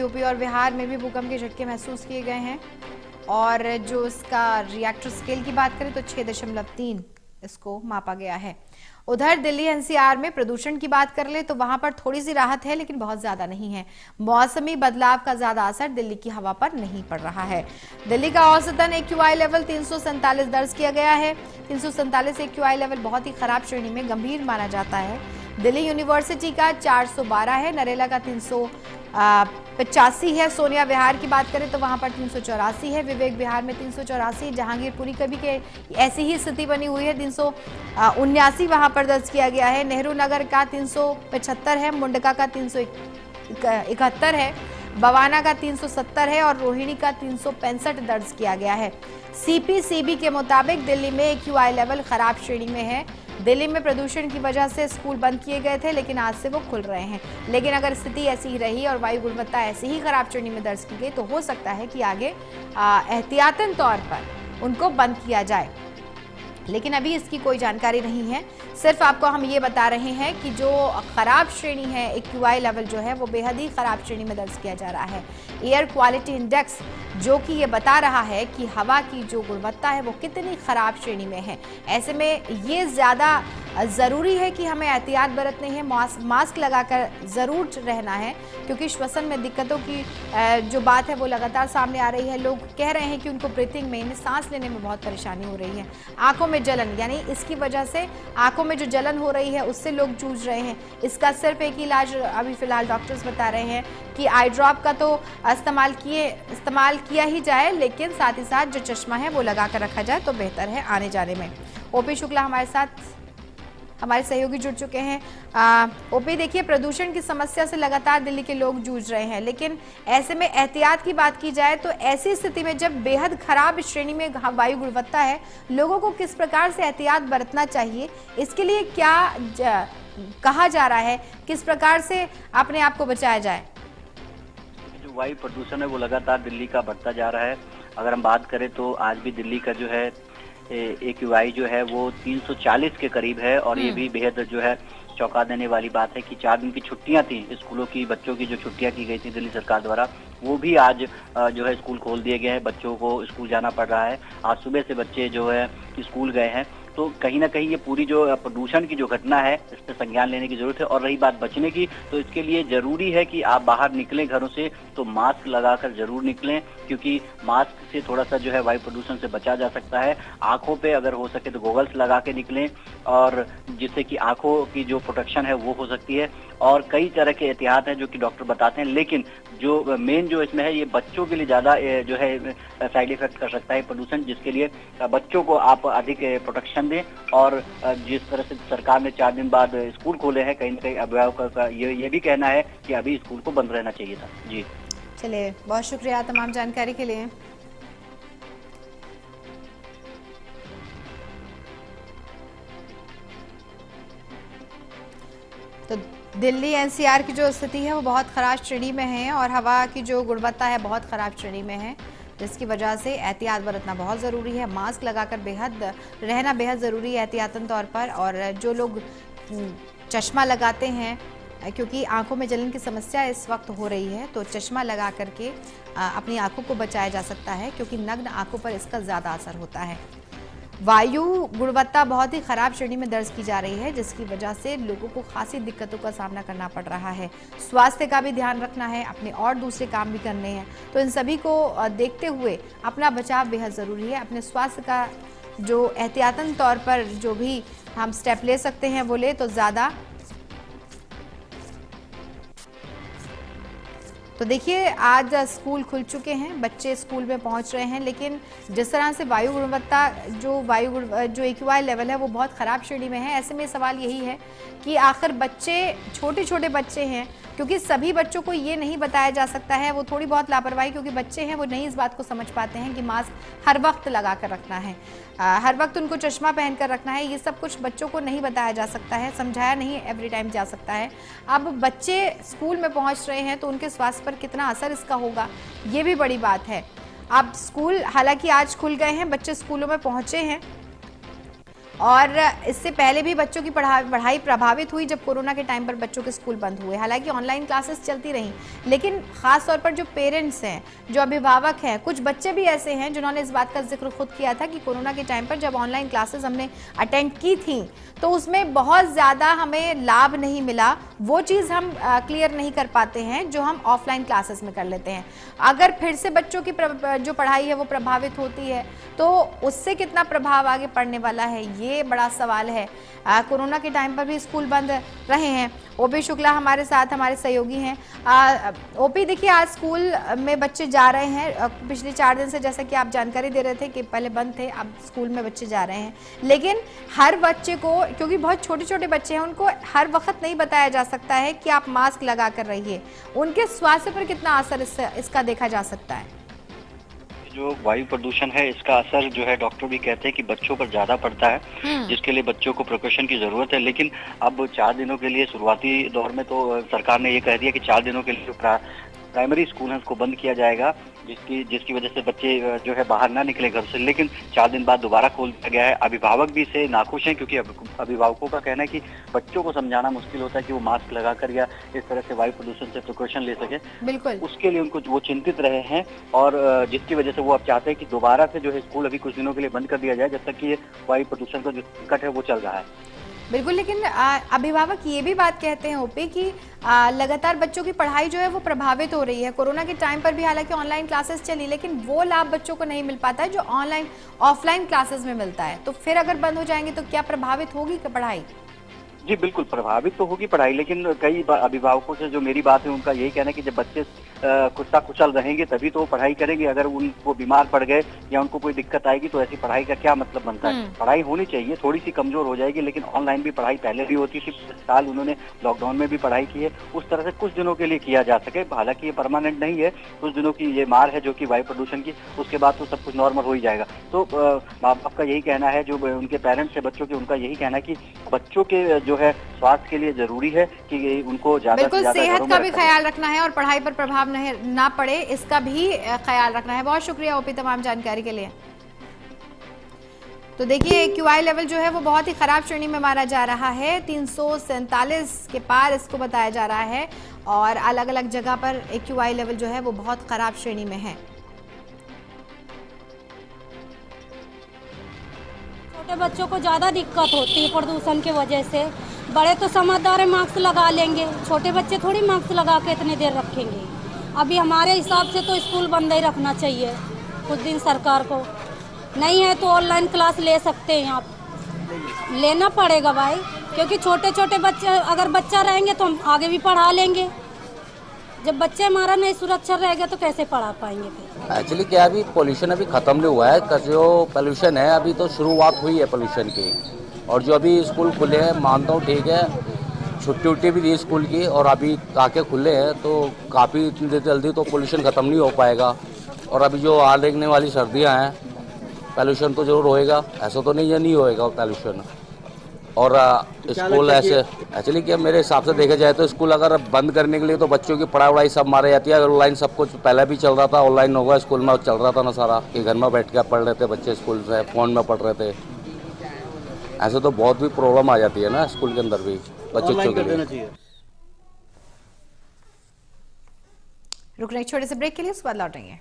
UP और बिहार में भी भूकंप के झटके महसूस किए गए हैं और जो इसका रिएक्टर स्केल की बात करें तो 6.3 इसको मापा गया है। उधर दिल्ली एनसीआर में प्रदूषण की बात कर ले तो वहां पर थोड़ी सी राहत है, लेकिन बहुत ज्यादा नहीं है। मौसमी बदलाव का ज्यादा असर दिल्ली की हवा पर नहीं पड़ रहा है। दिल्ली का औसतन एक्यूआई लेवल 347 दर्ज किया गया है। 347 एक्यूआई लेवल बहुत ही खराब श्रेणी में गंभीर माना जाता है। दिल्ली यूनिवर्सिटी का 412 है, नरेला का 385 है। सोनिया विहार की बात करें तो वहां पर 384 है, विवेक विहार में 384, जहांगीरपुरी कभी के ऐसी ही स्थिति बनी हुई है, 379 वहां पर दर्ज किया गया है। नेहरू नगर का 375 है, मुंडका का 371 है, बवाना का 370 है और रोहिणी का 365 दर्ज किया गया है। सीपीसीबी के मुताबिक दिल्ली में एक्यूआई लेवल खराब श्रेणी में है। दिल्ली में प्रदूषण की वजह से स्कूल बंद किए गए थे, लेकिन आज से वो खुल रहे हैं। लेकिन अगर स्थिति ऐसी ही रही और वायु गुणवत्ता ऐसी ही खराब श्रेणी में दर्ज की गई तो हो सकता है कि आगे एहतियातन तौर पर उनको बंद किया जाए, लेकिन अभी इसकी कोई जानकारी नहीं है। सिर्फ आपको हम ये बता रहे हैं कि जो खराब श्रेणी है, एक्यूआई लेवल जो है वो बेहद ही खराब श्रेणी में दर्ज किया जा रहा है। एयर क्वालिटी इंडेक्स जो कि ये बता रहा है कि हवा की जो गुणवत्ता है वो कितनी खराब श्रेणी में है। ऐसे में ये ज़्यादा ज़रूरी है कि हमें एहतियात बरतनी है, मास्क लगाकर ज़रूर रहना है, क्योंकि श्वसन में दिक्कतों की जो बात है वो लगातार सामने आ रही है। लोग कह रहे हैं कि उनको ब्रीथिंग में, इन्हें सांस लेने में बहुत परेशानी हो रही है। आंखों में जलन, यानी इसकी वजह से आंखों में जो जलन हो रही है उससे लोग जूझ रहे हैं। इसका सिर्फ एक इलाज अभी फिलहाल डॉक्टर्स बता रहे हैं कि आई ड्रॉप का तो इस्तेमाल किया ही जाए, लेकिन साथ ही साथ जो चश्मा है वो लगा कर रखा जाए तो बेहतर है आने जाने में। ओपी शुक्ला हमारे साथ, हमारे सहयोगी जुड़ चुके हैं। ओपी, देखिए, प्रदूषण की समस्या से लगातार दिल्ली के लोग जूझ रहे हैं, लेकिन ऐसे में एहतियात की बात की जाए तो ऐसी स्थिति में जब बेहद खराब श्रेणी में वायु गुणवत्ता है, लोगों को किस प्रकार से एहतियात बरतना चाहिए, इसके लिए क्या कहा जा रहा है, किस प्रकार से अपने आप को बचाया जाए? जो वायु प्रदूषण है वो लगातार दिल्ली का बढ़ता जा रहा है। अगर हम बात करें तो आज भी दिल्ली का जो है एक्यूआई जो है वो 340 के करीब है और ये भी बेहद जो है चौंका देने वाली बात है कि 4 दिन की छुट्टियां थी स्कूलों की, बच्चों की जो छुट्टियां की गई थी दिल्ली सरकार द्वारा, वो भी आज जो है स्कूल खोल दिए गए हैं। बच्चों को स्कूल जाना पड़ रहा है। आज सुबह से बच्चे जो है स्कूल गए हैं। तो कहीं ना कहीं ये पूरी जो प्रदूषण की जो घटना है इस पर संज्ञान लेने की जरूरत है। और रही बात बचने की, तो इसके लिए जरूरी है कि आप बाहर निकलें घरों से तो मास्क लगाकर जरूर निकलें, क्योंकि मास्क से थोड़ा सा जो है वायु प्रदूषण से बचा जा सकता है। आंखों पे अगर हो सके तो गॉगल्स लगा के निकलें, और जिससे कि आंखों की जो प्रोटेक्शन है वो हो सकती है। और कई तरह के एहतियात हैं जो कि डॉक्टर बताते हैं, लेकिन जो मेन जो इसमें है ये बच्चों के लिए ज्यादा जो है साइड इफेक्ट कर सकता है प्रदूषण, जिसके लिए बच्चों को आप अधिक प्रोटेक्शन दें। और जिस तरह से सरकार ने 4 दिन बाद स्कूल खोले हैं, कहीं ना कहीं अभिभावकों का ये भी कहना है कि अभी स्कूल को बंद रहना चाहिए था। जी चलिए, बहुत शुक्रिया तमाम जानकारी के लिए। तो दिल्ली एनसीआर की जो स्थिति है वो बहुत खराब श्रेणी में है और हवा की जो गुणवत्ता है बहुत खराब श्रेणी में है, जिसकी वजह से एहतियात बरतना बहुत ज़रूरी है। मास्क लगाकर रहना बेहद ज़रूरी है एहतियातन तौर पर। और जो लोग चश्मा लगाते हैं, क्योंकि आंखों में जलन की समस्या इस वक्त हो रही है, तो चश्मा लगा करके अपनी आंखों को बचाया जा सकता है, क्योंकि नग्न आंखों पर इसका ज़्यादा असर होता है। वायु गुणवत्ता बहुत ही खराब श्रेणी में दर्ज की जा रही है, जिसकी वजह से लोगों को खासी दिक्कतों का सामना करना पड़ रहा है। स्वास्थ्य का भी ध्यान रखना है, अपने और दूसरे काम भी करने हैं, तो इन सभी को देखते हुए अपना बचाव बेहद ज़रूरी है। अपने स्वास्थ्य का जो एहतियातन तौर पर जो भी हम स्टेप ले सकते हैं वो ले तो ज़्यादा। तो देखिए, आज स्कूल खुल चुके हैं, बच्चे स्कूल में पहुंच रहे हैं, लेकिन जिस तरह से वायु गुणवत्ता जो एक्यूआई लेवल है वो बहुत ख़राब श्रेणी में है। ऐसे में सवाल यही है कि आखिर बच्चे, छोटे छोटे बच्चे हैं, क्योंकि सभी बच्चों को ये नहीं बताया जा सकता है, वो थोड़ी बहुत लापरवाही, क्योंकि बच्चे हैं वो नहीं इस बात को समझ पाते हैं कि मास्क हर वक्त लगा कर रखना है, हर वक्त उनको चश्मा पहन कर रखना है। ये सब कुछ बच्चों को नहीं बताया जा सकता है, समझाया नहीं एवरी टाइम जा सकता है। अब बच्चे स्कूल में पहुंच रहे हैं तो उनके स्वास्थ्य पर कितना असर इसका होगा, ये भी बड़ी बात है। अब स्कूल हालांकि आज खुल गए हैं, बच्चे स्कूलों में पहुंचे हैं और इससे पहले भी बच्चों की पढ़ाई प्रभावित हुई जब कोरोना के टाइम पर बच्चों के स्कूल बंद हुए। हालांकि ऑनलाइन क्लासेस चलती रहीं, लेकिन खास तौर पर जो पेरेंट्स हैं, जो अभिभावक हैं, कुछ बच्चे भी ऐसे हैं जिन्होंने इस बात का जिक्र खुद किया था कि कोरोना के टाइम पर जब ऑनलाइन क्लासेस हमने अटेंड की थी तो उसमें बहुत ज़्यादा हमें लाभ नहीं मिला। वो चीज़ हम क्लियर नहीं कर पाते हैं जो हम ऑफलाइन क्लासेस में कर लेते हैं। अगर फिर से बच्चों की जो पढ़ाई है वो प्रभावित होती है तो उससे कितना प्रभाव आगे पड़ने वाला है, ये बड़ा सवाल है। कोरोना के टाइम पर भी स्कूल बंद रहे हैं। ओपी शुक्ला हमारे साथ, हमारे सहयोगी हैं। ओपी, देखिए आज स्कूल में बच्चे जा रहे हैं। पिछले 4 दिन से जैसा कि आप जानकारी दे रहे थे कि पहले बंद थे, अब स्कूल में बच्चे जा रहे हैं, लेकिन हर बच्चे को, क्योंकि बहुत छोटे छोटे बच्चे हैं, उनको हर वक्त नहीं बताया जा सकता है कि आप मास्क लगा कर रहिए। उनके स्वास्थ्य पर कितना असर इसका देखा जा सकता है? जो वायु प्रदूषण है इसका असर जो है डॉक्टर भी कहते हैं कि बच्चों पर ज्यादा पड़ता है, जिसके लिए बच्चों को प्रिकॉशन की जरूरत है। लेकिन अब 4 दिनों के लिए, शुरुआती दौर में तो सरकार ने ये कह दिया कि 4 दिनों के लिए प्राइमरी स्कूल है उसको बंद किया जाएगा, जिसकी वजह से बच्चे जो है बाहर ना निकले घर से। लेकिन 4 दिन बाद दोबारा खोल दिया गया है। अभिभावक भी इससे नाखुश हैं, क्योंकि अभिभावकों का कहना है कि बच्चों को समझाना मुश्किल होता है कि वो मास्क लगाकर या इस तरह से वायु प्रदूषण से प्रिकॉशन ले सके। बिल्कुल, उसके लिए उनको वो चिंतित रहे हैं और जिसकी वजह से वो अब चाहते हैं कि दोबारा से जो है स्कूल अभी कुछ दिनों के लिए बंद कर दिया जाए, जब तक कि ये वायु प्रदूषण का जो संकट है वो चल रहा है। बिल्कुल, लेकिन अभिभावक ये भी बात कहते हैं ओपी कि लगातार बच्चों की पढ़ाई जो है वो प्रभावित हो रही है। कोरोना के टाइम पर भी हालांकि ऑनलाइन क्लासेस चली, लेकिन वो लाभ बच्चों को नहीं मिल पाता है जो ऑफलाइन क्लासेस में मिलता है। तो फिर अगर बंद हो जाएंगे तो क्या प्रभावित होगी पढ़ाई? जी बिल्कुल, प्रभावित तो होगी पढ़ाई, लेकिन कई अभिभावकों से जो मेरी बात है उनका यही कहना है कि जब बच्चे कुशा कुशल रहेंगे तभी तो वो पढ़ाई करेंगे। अगर उनको बीमार पड़ गए या उनको कोई दिक्कत आएगी तो ऐसी पढ़ाई का क्या मतलब बनता है। पढ़ाई होनी चाहिए, थोड़ी सी कमजोर हो जाएगी, लेकिन ऑनलाइन भी पढ़ाई पहले भी होती थी। साल उन्होंने लॉकडाउन में भी पढ़ाई की है, उस तरह से कुछ दिनों के लिए किया जा सके। हालांकि ये परमानेंट नहीं है, कुछ दिनों की ये मार है जो कि वायु प्रदूषण की, उसके बाद तो सब कुछ नॉर्मल हो ही जाएगा। तो माँ बाप का यही कहना है, जो उनके पेरेंट्स है बच्चों के, उनका यही कहना है कि बच्चों के जो है स्वास्थ्य के लिए जरूरी है कि उनको ज्यादा से ज्यादा सेहत का भी ख्याल रखना है और पढ़ाई पर प्रभाव ना पड़े इसका भी ख्याल रखना है। बहुत शुक्रिया ओपी तमाम जानकारी के लिए। तो देखिए AQI लेवल जो है वो बहुत ही खराब श्रेणी में मारा जा रहा है। 347 के पार इसको बताया जा रहा है और अलग अलग जगह पर AQI लेवल जो है वो बहुत खराब श्रेणी में है। छोटे बच्चों को ज़्यादा दिक्कत होती है प्रदूषण की वजह से। बड़े तो समझदार है, मास्क लगा लेंगे, छोटे बच्चे थोड़ी मास्क लगा के इतनी देर रखेंगे। अभी हमारे हिसाब से तो स्कूल बंद ही रखना चाहिए कुछ दिन सरकार को। नहीं है तो ऑनलाइन क्लास ले सकते हैं, आप लेना पड़ेगा भाई, क्योंकि छोटे छोटे बच्चे, अगर बच्चा रहेंगे तो हम आगे भी पढ़ा लेंगे। जब बच्चे हमारा नहीं सुरक्षा रहेगा तो कैसे पढ़ा पाएंगे फिर? एक्चुअली क्या, अभी पोल्यूशन अभी ख़त्म नहीं हुआ है। जो पोल्यूशन है अभी तो शुरुआत हुई है पोल्यूशन की। और जो अभी स्कूल खुले हैं, मानता हूँ ठीक है, छुट्टी उट्टी भी दी स्कूल की और अभी आके खुले हैं तो काफ़ी इतनी जल्दी तो पोल्यूशन ख़त्म नहीं हो पाएगा। और अभी जो आ लगने वाली सर्दियाँ हैं, पोल्यूशन तो जरूर होएगा, ऐसा तो नहीं होएगा पोल्यूशन। और स्कूल ऐसे एक्चुअली क्या, मेरे हिसाब से देखा जाए तो स्कूल अगर बंद करने के लिए तो बच्चों की पढ़ाई वढ़ाई सब मारी जाती है। अगर ऑनलाइन सब कुछ पहले भी चल रहा था, ऑनलाइन होगा, स्कूल में चल रहा था ना सारा, कि घर में बैठ के पढ़ रहे थे बच्चे, स्कूल से फ़ोन में पढ़ रहे थे, ऐसे तो बहुत भी प्रॉब्लम आ जाती है ना स्कूल के अंदर भी बच्चों के लिए। रुक रहे छोटे से ब्रेक के लिए, उसके बाद लौटेंगे।